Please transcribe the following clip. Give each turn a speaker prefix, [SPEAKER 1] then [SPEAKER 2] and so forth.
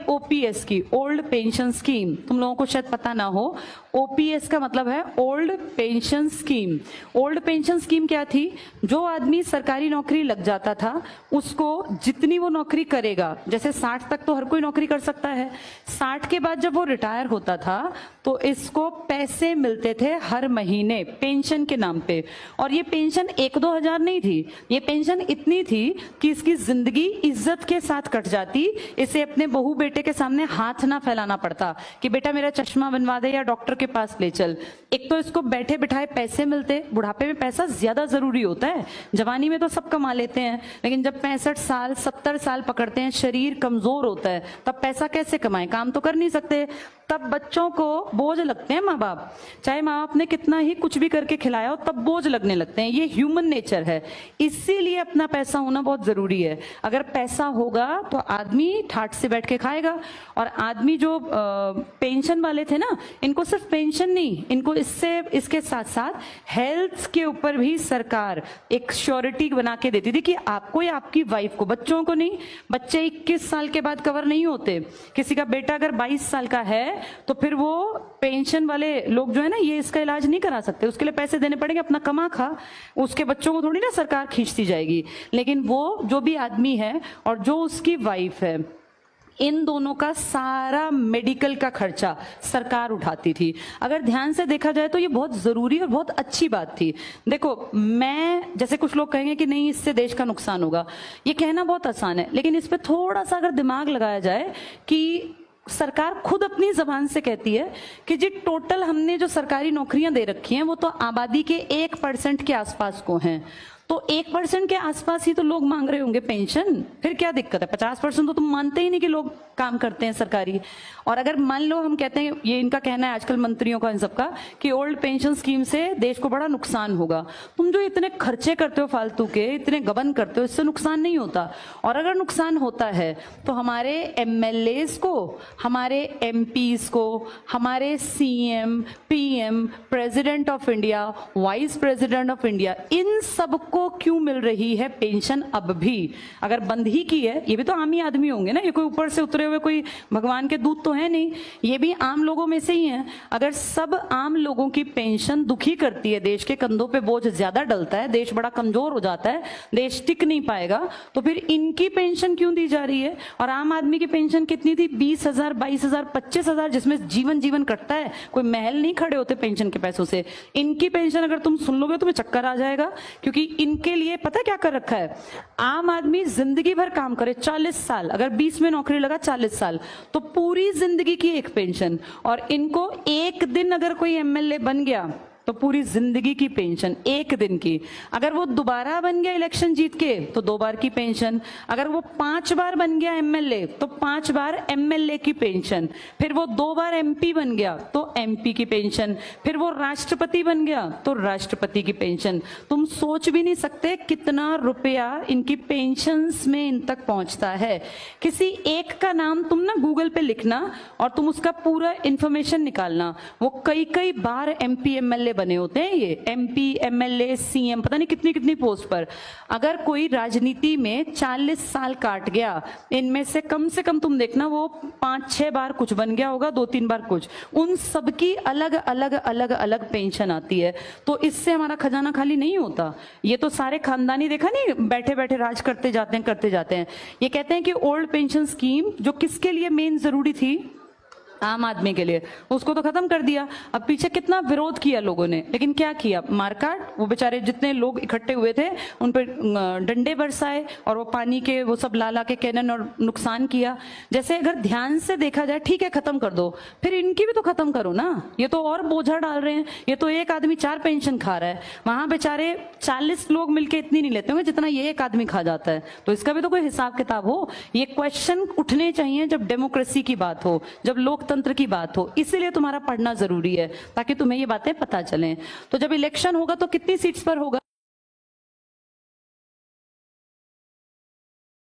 [SPEAKER 1] OPS की, old pension scheme, तुम लोगों को शायद पता ना हो, ओपीएस का मतलब है old pension scheme. Old pension scheme क्या थी? जो आदमी सरकारी नौकरी लग जाता था उसको जितनी वो नौकरी करेगा, जैसे 60 तक तो हर कोई नौकरी कर सकता है, 60 के बाद जब वो रिटायर होता था तो इसको पैसे मिलते थे हर महीने पेंशन के नाम पे। और ये पेंशन 1-2 हजार नहीं थी, ये पेंशन इतनी थी कि इसकी जिंदगी इज्जत के साथ कट जाती। इसे अपने बहू बेटे के सामने हाथ ना फैलाना पड़ता कि बेटा मेरा चश्मा बनवा दे या डॉक्टर के पास ले चल। एक तो इसको बैठे बिठाए पैसे मिलते, बुढ़ापे में पैसा ज्यादा जरूरी होता है, जवानी में तो सब कमा लेते हैं, लेकिन जब 65 साल 70 साल पकड़ते हैं, शरीर कमजोर होता है, तब पैसा कैसे कमाएं, काम तो कर नहीं सकते। तब बच्चों को बोझ लगते हैं माँ बाप, चाहे माँ बाप ने कितना ही कुछ भी करके खिलाया हो, तब बोझ लगने लगते हैं, ये ह्यूमन नेचर है। इसीलिए अपना पैसा होना बहुत जरूरी है। अगर पैसा होगा तो आदमी ठाठ से बैठ के खाएगा। और आदमी जो पेंशन वाले थे ना, इनको सिर्फ पेंशन नहीं, इनको इसके साथ साथ हेल्थ के ऊपर भी सरकार एक श्योरिटी बना के देती थी कि आपको या आपकी वाइफ को, बच्चों को नहीं, बच्चे 21 साल के बाद कवर नहीं होते। किसी का बेटा अगर 22 साल का है तो फिर वो पेंशन वाले लोग जो है ना, ये इसका इलाज नहीं करा सकते, उसके लिए पैसे देने पड़ेंगे, अपना कमा खा, उसके बच्चों को थोड़ी ना सरकार खींचती जाएगी। लेकिन वो जो भी आदमी है और जो उसकी वाइफ है, इन दोनों का सारा मेडिकल का खर्चा सरकार उठाती थी। अगर ध्यान से देखा जाए तो ये बहुत जरूरी और बहुत अच्छी बात थी। देखो, मैं जैसे कुछ लोग कहेंगे कि नहीं इससे देश का नुकसान होगा, ये कहना बहुत आसान है, लेकिन इस पे थोड़ा सा अगर दिमाग लगाया जाए कि सरकार खुद अपनी जबान से कहती है कि जी टोटल हमने जो सरकारी नौकरियां दे रखी हैं वो तो आबादी के 1% के आसपास को हैं, तो 1% के आसपास ही तो लोग मांग रहे होंगे पेंशन, फिर क्या दिक्कत है? 50% तो तुम मानते ही नहीं कि लोग काम करते हैं सरकारी। और अगर मान लो हम कहते हैं, ये इनका कहना है आजकल मंत्रियों का, इन सबका, कि ओल्ड पेंशन स्कीम से देश को बड़ा नुकसान होगा। तुम जो इतने खर्चे करते हो फालतू के, इतने गबन करते हो, इससे नुकसान नहीं होता। और अगर नुकसान होता है तो हमारे एमएलएस को, हमारे एमपीज को, हमारे CM, PM, president of India, vice president of India, इन सबको क्यों मिल रही है पेंशन अब भी? अगर बंद ही की है, ये भी तो आम ही आदमी होंगे ना, ये कोई ऊपर से उतरे हुए कोई भगवान के दूत तो है नहीं, ये भी आम लोगों में से ही हैं। अगर सब आम लोगों की पेंशन दुखी करती है, देश के कंधों पे बोझ ज्यादा डलता है, देश बड़ा कमजोर हो जाता है, देश टिक नहीं पाएगा, तो फिर इनकी पेंशन क्यों दी जा रही है? और आम आदमी की पेंशन कितनी थी? 20,000, 22,000, 25,000, जिसमें जीवन कटता है, कोई महल नहीं खड़े होते पेंशन के पैसों से। इनकी पेंशन अगर तुम सुन लोगे तुम्हें चक्कर आ जाएगा, क्योंकि इनके लिए पता क्या कर रखा है? आम आदमी जिंदगी भर काम करे, 40 साल, अगर 20 में नौकरी लगा 40 साल, तो पूरी जिंदगी की एक पेंशन। और इनको एक दिन अगर कोई एमएलए बन गया तो पूरी जिंदगी की पेंशन, एक दिन की। अगर वो दोबारा बन गया इलेक्शन जीत के तो 2 बार की पेंशन। अगर वो 5 बार बन गया एमएलए तो 5 बार एमएलए की पेंशन। फिर वो 2 बार एमपी बन गया तो एमपी की पेंशन। फिर वो राष्ट्रपति बन गया तो राष्ट्रपति की पेंशन। तुम सोच भी नहीं सकते कितना रुपया इनकी पेंशन्स में इन तक पहुंचता है। किसी एक का नाम तुम ना गूगल पे लिखना और तुम उसका पूरा इंफॉर्मेशन निकालना, वो कई बार एमपी एमएलए बने होते हैं, ये एमपी एमएलए सीएम, पता नहीं कितनी कितनी पोस्ट पर। अगर कोई राजनीति में 40 साल काट गया, इनमें से कम तुम देखना वो 5-6 बार कुछ बन गया होगा, 2-3 बार कुछ। उन सबकी अलग अलग पेंशन आती है। तो इससे हमारा खजाना खाली नहीं होता। ये तो सारे खानदानी, देखा नहीं, बैठे बैठे राज करते जाते हैं। ये कहते हैं कि ओल्ड पेंशन स्कीम जो किसके लिए मेन जरूरी थी? आम आदमी के लिए, उसको तो खत्म कर दिया। अब पीछे कितना विरोध किया लोगों ने, लेकिन क्या किया? मारकाट, वो बेचारे जितने लोग इकट्ठे हुए थे उन पर डंडे बरसाए और वो पानी के वो सब ला के कैनन और नुकसान किया। जैसे अगर ध्यान से देखा जाए, ठीक है खत्म कर दो, फिर इनकी भी तो खत्म करो ना। ये तो और बोझा डाल रहे हैं। ये तो एक आदमी 4 पेंशन खा रहा है, वहां बेचारे 40 लोग मिलके इतनी नहीं लेते होंगे जितना ये एक आदमी खा जाता है। तो इसका भी तो कोई हिसाब किताब हो। ये क्वेश्चन उठने चाहिए जब डेमोक्रेसी की बात हो, जब लोकतंत्र की बात हो। इसीलिए तुम्हारा पढ़ना जरूरी है, ताकि तुम्हें ये बातें पता चलें। तो जब इलेक्शन होगा तो कितनी सीट्स पर होगा?